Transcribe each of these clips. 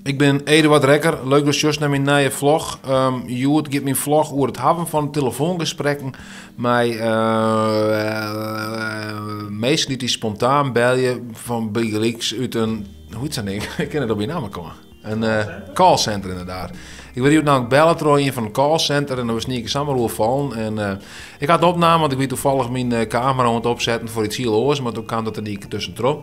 Ik ben Eduard Rekker, leuk dat je naar mijn nieuwe vlog. Joet geeft mijn vlog over het hebben van telefoongesprekken. Met meestal die spontaan bellen van Bigeliks uit een... Hoe is dat ding? Ik ken het op je naam komen. Een callcenter inderdaad. Ik werd hier namelijk bellen door een van een callcenter en dan was niet samen overvallen. En ik had de opname, want ik weet toevallig mijn camera aan het opzetten voor iets heel oors, maar toen kwam dat er niet tussendoor.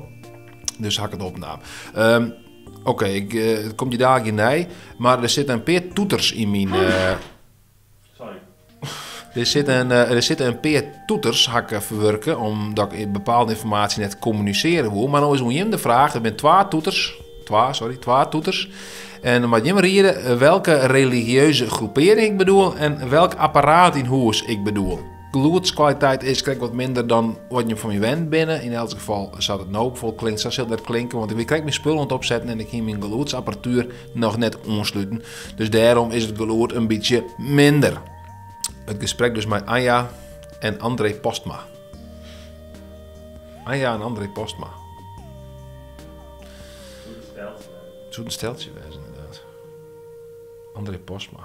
Dus had ik het opname. Oké, het komt je daar in nee, maar er zitten een paar toeters in mijn... Sorry. Er zitten een paar toeters hakken verwerken, omdat ik bepaalde informatie net communiceren wil. Maar nou is om de vraag, er zijn twee toeters. En wat je maar hier welke religieuze groepering ik bedoel en welk apparaat in huis ik bedoel. Geluidskwaliteit is krijg wat minder dan wat je van je wend binnen. In elk geval zou het nou vol klinken, zou dat klinken, want ik krijg mijn spullen aan het opzetten en ik ging mijn geluidsapparatuur nog net aansluiten. Dus daarom is het geluid een beetje minder. Het gesprek dus met Anja en André Postma. Anja en André Postma. Het zou een steltje wezen inderdaad. André Postma.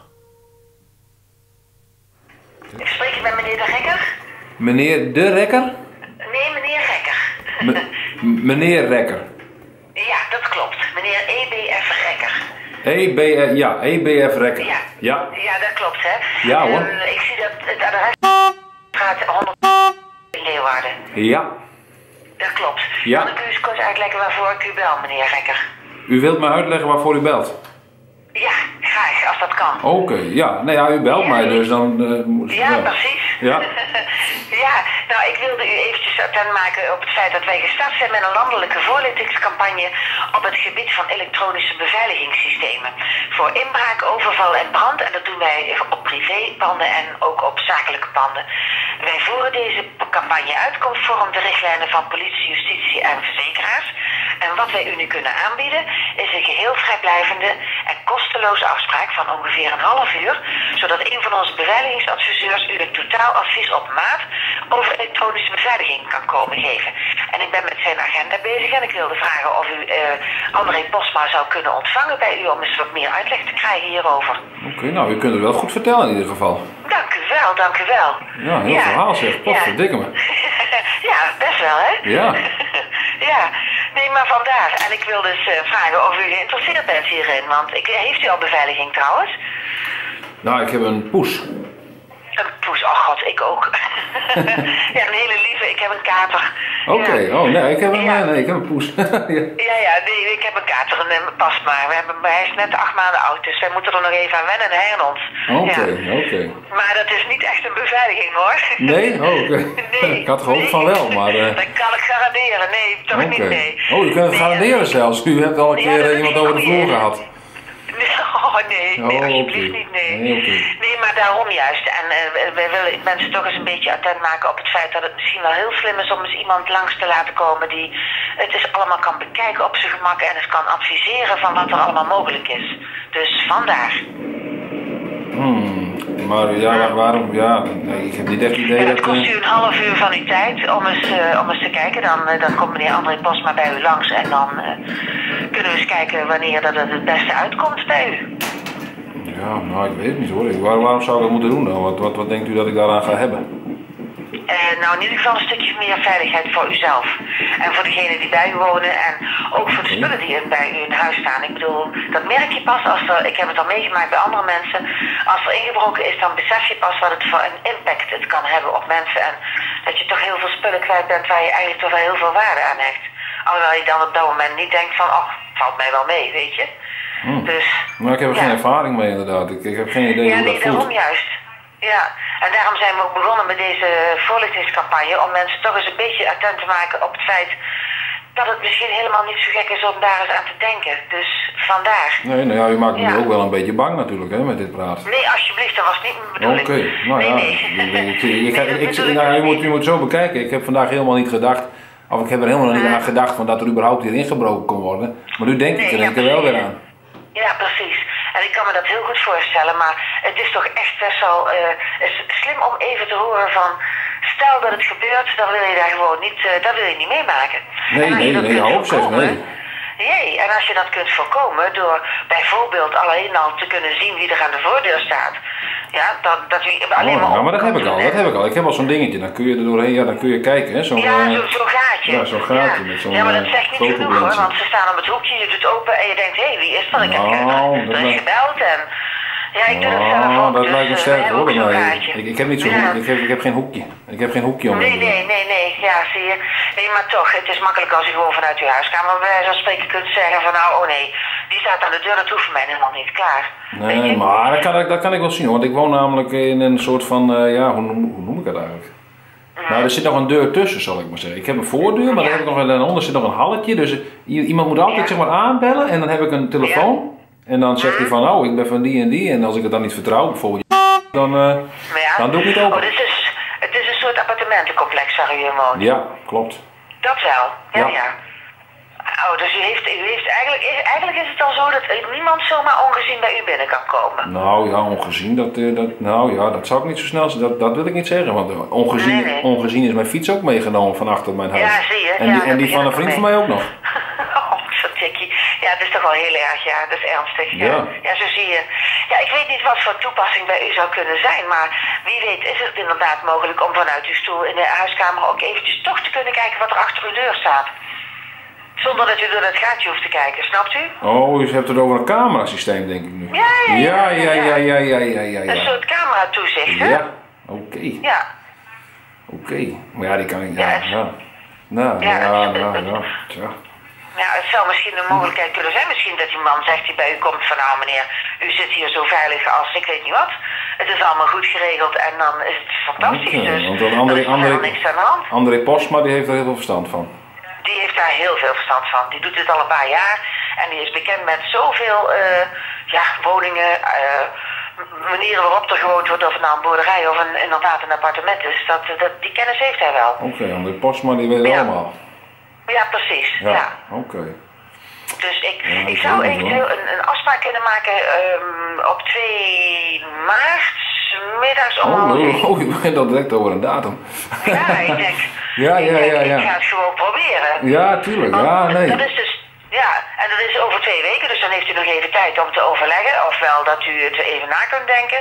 Ik spreek met meneer De Rekker. Meneer De Rekker? Nee, meneer Rekker. Meneer Rekker. Ja, dat klopt. Meneer EBF Rekker. EBF Rekker. Ja. Ja, dat klopt, hè. Ja, hoor. Ik zie dat het adres gaat 100 in Leeuwarden. Ja. Dat klopt. Ja. Kan ik u eens kort uitleggen waarvoor ik u bel, meneer Rekker? U wilt mij uitleggen waarvoor u belt? Ja, graag, als dat kan. Oké, ja. Nou ja, u belt mij dus dan... Ja, precies. Ja. Ja, nou ik wilde u eventjes attent maken op het feit dat wij gestart zijn met een landelijke voorlichtingscampagne op het gebied van elektronische beveiligingssystemen. Voor inbraak, overval en brand. En dat doen wij op privépanden en ook op zakelijke panden. Wij voeren deze campagne uit conform de richtlijnen van politie, justitie en verzekeraars. En wat wij u nu kunnen aanbieden is een geheel vrijblijvende en kosteloze afspraak van ongeveer een half uur, zodat een van onze beveiligingsadviseurs u een totaaladvies op maat over elektronische beveiliging kan komen geven. En ik ben met zijn agenda bezig en ik wilde vragen of u André Postma zou kunnen ontvangen bij u om eens wat meer uitleg te krijgen hierover. Oké, nou, u kunt het wel goed vertellen in ieder geval. Dank u wel, dank u wel. Ja, heel verhaal zeg. Potverdikke me. Ja, best wel hè? Ja. Ja, nee, maar vandaar. En ik wil dus vragen of u geïnteresseerd bent hierin, want heeft u al beveiliging trouwens? Nou, ik heb een poes. Een poes, oh god, ik ook. Ja, een hele lieve, ik heb een kater. Oké, Ja. oh nee, ik heb een, Ja. nee, ik heb een poes. Ja, nee, ik heb een kater en pas maar. Hij is net 8 maanden oud, dus wij moeten er nog even aan wennen en hij aan ons. Oké. Maar dat is niet echt een beveiliging hoor. Nee? Oh, oké. Nee. Ik had gehoopt van wel, maar... Dat kan ik garanderen, nee, toch niet, nee. Oh, u kunt het garanderen zelfs. U hebt al een keer dat iemand is over de goed, vloer ja. gehad. Nee, alsjeblieft niet, nee. Nee, maar daarom juist. En wij willen mensen toch eens een beetje attent maken op het feit dat het misschien wel heel slim is om eens iemand langs te laten komen die het dus allemaal kan bekijken op zijn gemak en eens kan adviseren van wat er allemaal mogelijk is. Dus vandaar. Maar ja, waarom? Ja, nee, ik heb niet echt idee En dat... dat kost u een half uur van uw tijd om eens te kijken. Dan komt meneer André Postma bij u langs en dan kunnen we eens kijken wanneer dat het beste uitkomt bij u. Ja, nou, ik weet het niet hoor. Waarom zou ik dat moeten doen dan? Wat denkt u dat ik daaraan ga hebben? Nou, in ieder geval een stukje meer veiligheid voor uzelf. En voor degenen die bij u wonen en ook voor de spullen die bij u in huis staan. Ik bedoel, dat merk je pas als er, ik heb het al meegemaakt bij andere mensen, als er ingebroken is, dan besef je pas wat het voor een impact het kan hebben op mensen. En dat je toch heel veel spullen kwijt bent waar je eigenlijk toch wel heel veel waarde aan hecht. Alhoewel je dan op dat moment niet denkt van, oh, valt mij wel mee, weet je. Dus, maar ik heb er geen ervaring mee inderdaad. Ik heb geen idee hoe dat voelt. daarom juist. Ja, en daarom zijn we ook begonnen met deze voorlichtingscampagne om mensen toch eens een beetje attent te maken op het feit dat het misschien helemaal niet zo gek is om daar eens aan te denken. Dus vandaar. Nee, nou ja, u maakt me ook wel een beetje bang natuurlijk hè, met dit praten. Nee, alsjeblieft, dat was niet mijn bedoeling. Oké, nou ja. U moet zo bekijken. Ik heb vandaag helemaal niet gedacht, of ik heb er helemaal niet aan gedacht van dat er überhaupt hier ingebroken kon worden. Maar nu denk ik er denk ik wel weer aan. Ja, precies. En ik kan me dat heel goed voorstellen, maar het is toch echt best wel slim om even te horen van, stel dat het gebeurt, dan wil je daar gewoon niet, dat wil je niet meemaken. Nee, hou op zeg, nee. Jee, en als je dat kunt voorkomen door bijvoorbeeld alleen al te kunnen zien wie er aan de voordeur staat. Ja, dat wie alleen maar. Ja, maar dat heb ik al. Ik heb al zo'n dingetje. Dan kun je er doorheen, ja, dan kun je kijken, hè? Zo'n zo'n gaatje. Ja, zo'n gaatje met zo'n. Ja, maar dat zegt niet genoeg hoor, want ze staan op het hoekje, je doet open en je denkt, hé, wie is dat? Ik heb er is gebeld en. Ja, ik doe dat zelf ook. Dat lijkt me sterk hoor. Ik heb niet zo'n hoekje. Ik heb geen hoekje. Ik heb geen hoekje om. Nee. Ja, zie je. Nee, maar toch, het is makkelijk als je gewoon vanuit je huiskamer bij wijze van spreken kunt zeggen van nou, oh nee, die staat aan de deur, dat hoeft voor mij helemaal niet. Klaar. Nee, maar dat kan ik wel zien hoor. Want ik woon namelijk in een soort van, ja, hoe noem ik dat eigenlijk? Nou, er zit nog een deur tussen, zal ik maar zeggen. Ik heb een voordeur, maar dan heb ik nog een onder zit nog een halletje. Dus iemand moet altijd zeg maar aanbellen en dan heb ik een telefoon. En dan zegt hij van, oh, ik ben van die en die. En als ik het dan niet vertrouw, bijvoorbeeld, dan doe ik het open. Oh, het is een soort appartementencomplex waar u in woont? Ja, klopt. Dat wel, ja. Oh, dus u heeft eigenlijk is het al zo dat niemand zomaar ongezien bij u binnen kan komen? Nou ja, ongezien, dat zou ik niet zo snel, dat wil ik niet zeggen. Want ongezien is mijn fiets ook meegenomen van achter mijn huis. Ja, zie je. En die van een vriend van mij ook nog. Ja, dat is toch wel heel erg, ja, dat is ernstig. Ja, zo zie je. Ja, ik weet niet wat voor toepassing bij u zou kunnen zijn, maar wie weet is het inderdaad mogelijk om vanuit uw stoel in de huiskamer ook eventjes toch te kunnen kijken wat er achter uw deur staat. Zonder dat u door dat gaatje hoeft te kijken, snapt u? Oh, u hebt het over een camerasysteem, denk ik nu. Ja. Een soort cameratoezicht, hè? Ja, oké. Ja. Oké, maar ja, die kan ik, tja. Ja, het zou misschien een mogelijkheid kunnen zijn. Misschien dat die man zegt die bij u komt van nou meneer, u zit hier zo veilig als ik weet niet wat. Het is allemaal goed geregeld en dan is het fantastisch. Okay, dus want er is helemaal niks aan de hand. André Postma die heeft er heel veel verstand van. Die heeft daar heel veel verstand van. Die doet dit al een paar jaar en die is bekend met zoveel woningen, manieren waarop er gewoond wordt, of het nou een boerderij of inderdaad een appartement is. Die kennis heeft hij wel. Oké, André Postma die weet het allemaal. Ja, precies. Ja. Oké. Dus ik zou eventueel een afspraak kunnen maken op 2 maart, middags om Oh, je begint al direct over een datum. Ja, ik denk. Ik ga het gewoon proberen. Ja, tuurlijk. Ja, nee. Dat is dus, en dat is over 2 weken, dus dan heeft u nog even tijd om te overleggen. Ofwel dat u het even na kunt denken.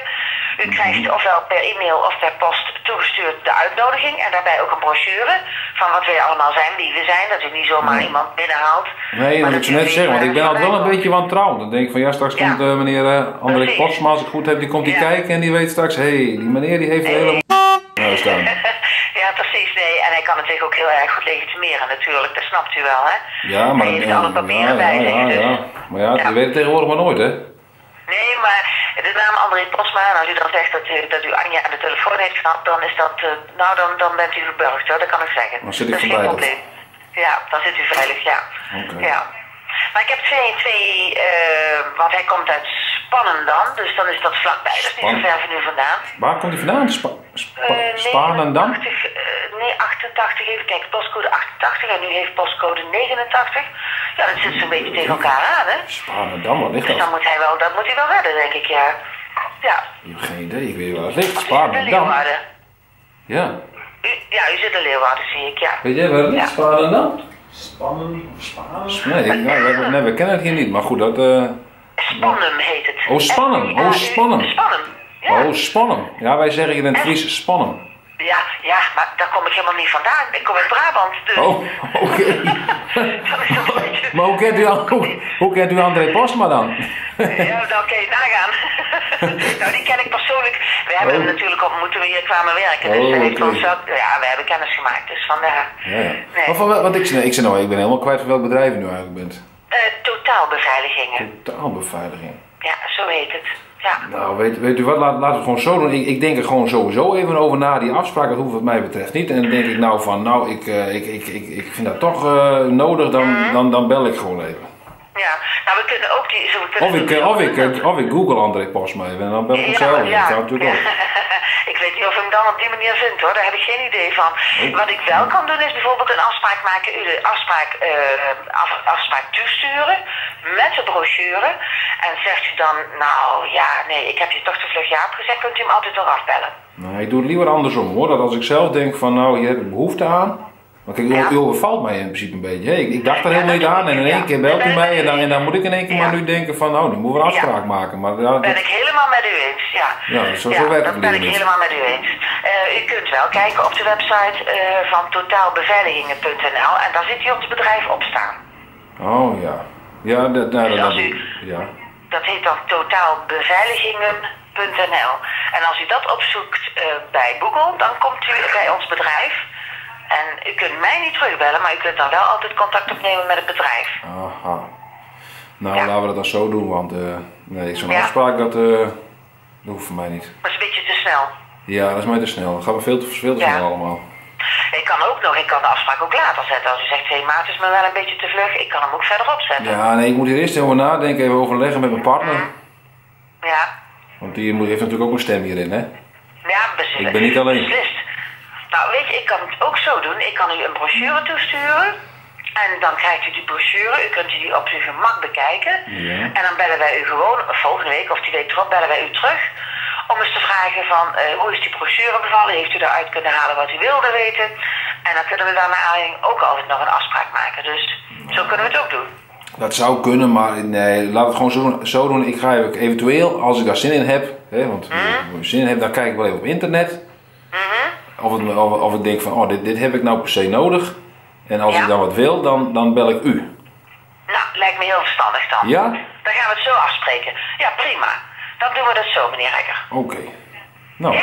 U krijgt ofwel per e-mail of per post toegestuurd de uitnodiging en daarbij ook een brochure van wat wij allemaal zijn, wie we zijn, dat u niet zomaar iemand binnenhaalt. Nee, dat moet ik zo net zeggen, want ik ben altijd wel een beetje wantrouwend. Dan denk ik van ja, straks komt meneer André Postma, als ik goed heb, die komt die kijken en die weet straks, die meneer die heeft een hele staan. Ja, precies, nee. En hij kan het zich ook heel erg goed legitimeren natuurlijk, dat snapt u wel, hè? Ja, maar hij heeft alle papieren bij zich, dus. Maar ja, die weet het tegenwoordig maar nooit, hè? Nee, maar de naam André Postma, en als u dan zegt dat u Anja aan de telefoon heeft gehad, dan is dat, dan bent u geburgd hoor, dat kan ik zeggen. Dan zit ik dat is geen probleem. Ja, dan zit u veilig, ja. Okay. Ja. Maar ik heb twee, want hij komt uit Spannen dan, dus dan is dat vlakbij, dat is niet zo ver van u vandaan. Waar komt hij vandaan? Spanendam? Nee, 88, even kijken, postcode 88 en nu heeft postcode 89. Ja, dat zit zo'n beetje tegen elkaar aan, hè? Spanendam, wat ligt dat? Dus dat moet hij wel redden, denk ik, ja. Ja. Ik heb geen idee, ik weet niet waar het ligt. Spanendam. Ja. U zit in Leeuwarden, zie ik, ja. Weet jij waar het ligt, Spanendam? Spannen? Nee, we kennen het hier niet, maar goed, dat... Spannum heet het. Oh, Spannen. Oh, Spannen. Spannen, ja. Oh, Spannen. Ja, wij zeggen hier in het Fries Spannen. Ja, maar daar kom ik helemaal niet vandaan. Ik kom uit Brabant, dus... Oh, oké. Maar hoe kent u André Postma dan? Ja, dan kan je nagaan. Nou, die ken ik persoonlijk. We hebben hem natuurlijk ontmoet toen we hier kwamen werken. Dus hij heeft ons ook... Ja, we hebben kennis gemaakt, dus vandaar. Ja. Want ik ben helemaal kwijt van welk bedrijf u nu eigenlijk bent. Totaalbeveiligingen. Totaalbeveiliging. Ja, zo heet het. Ja. Nou, weet u wat, laten we het gewoon zo doen. Ik denk er gewoon sowieso even over na. Die afspraak, dat hoeft wat mij betreft niet. En dan denk ik nou van, ik vind dat toch nodig, dan bel ik gewoon even. Ja, nou we kunnen ook Of ik google André Postma even en dan bel ik hem zelf. Ja. Dat kan natuurlijk ook. Ik weet niet of ik hem dan op die manier vind hoor, daar heb ik geen idee van. Wat ik wel kan doen is bijvoorbeeld een afspraak maken, u de afspraak toesturen met de brochure. En zegt u dan, nou ja, nee, ik heb je toch te vlug ja gezegd, kunt u hem altijd nog afbellen. Nou, ik doe het liever andersom hoor, dat als ik zelf denk van nou, hier heb ik behoefte aan. Maar kijk, u overvalt mij in principe een beetje. Hey, ik dacht er helemaal niet aan en in één keer belt u mij en dan moet ik in één keer maar nu denken van, nu moeten we een afspraak maken. Maar, ja, ben ik helemaal met u eens, ja. Ja, zo werkt het dat ben ik helemaal met u eens. U kunt wel kijken op de website van totaalbeveiligingen.nl en daar ziet u ons bedrijf op staan. Oh ja. Ja, dat heet dan totaalbeveiligingen.nl. En als u dat opzoekt bij Google, dan komt u bij ons bedrijf. En u kunt mij niet terugbellen, maar u kunt dan wel altijd contact opnemen met het bedrijf. Aha. Nou, laten we dat dan zo doen, want nee, zo'n afspraak, dat hoeft voor mij niet. Dat is een beetje te snel. Ja, dat is mij te snel. Dat gaat me veel te snel allemaal. Ik kan de afspraak ook later zetten. Als u zegt, hé, maat is me wel een beetje te vlug, ik kan hem ook verderop zetten. Ja, nee, ik moet hier eerst over nadenken, even overleggen met mijn partner. Ja. Want die heeft natuurlijk ook een stem hierin, hè? Ja, ik ben niet alleen. Beslist. Nou, weet je, ik kan het ook zo doen. Ik kan u een brochure toesturen. En dan krijgt u die brochure. U kunt die op uw gemak bekijken. Ja. En dan bellen wij u gewoon, volgende week of die week erop, bellen wij u terug. Om eens te vragen van, hoe is die brochure bevallen? Heeft u daaruit kunnen halen wat u wilde weten? En dan kunnen we daarna ook altijd nog een afspraak maken. Dus zo kunnen we het ook doen. Dat zou kunnen, maar nee, laat het gewoon zo doen. Ik ga eventueel, als ik daar zin in heb, want als ik zin in heb, dan kijk ik wel even op internet. Of ik denk van, dit heb ik nou per se nodig. En als ik dan wat wil, dan bel ik u. Nou, lijkt me heel verstandig dan. Ja? Dan gaan we het zo afspreken. Ja, prima. Dan doen we dat zo, meneer Rekker. Oké. Nou,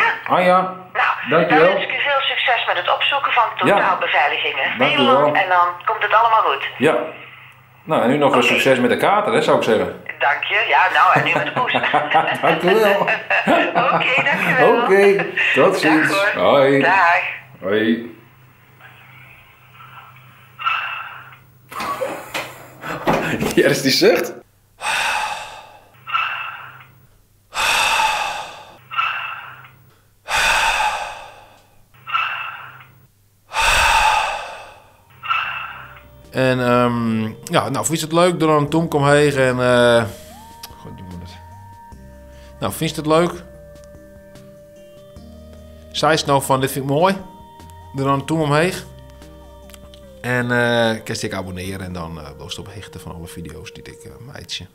ja? Nou, dankjewel. Dan wens ik u veel succes met het opzoeken van totaalbeveiligingen. Dankjewel. En dan komt het allemaal goed. Ja. Nou, en nu nog een succes met de kater, hè, zou ik zeggen. Dank je. Ja, nou, en nu met de poes. Dankjewel. Oké, dankjewel. Oké, tot ziens. Dag hoor. Hoi. Dag. Hoi. Ja, is die zucht? En nou, vind je het leuk? Dan Tom kom heen en God, die moet het. Nou, vind je het leuk? Zei ze nou van, dit vind ik mooi. Dan Tom omheen. En kan je abonneren en dan was op hechten van alle video's die ik maatje.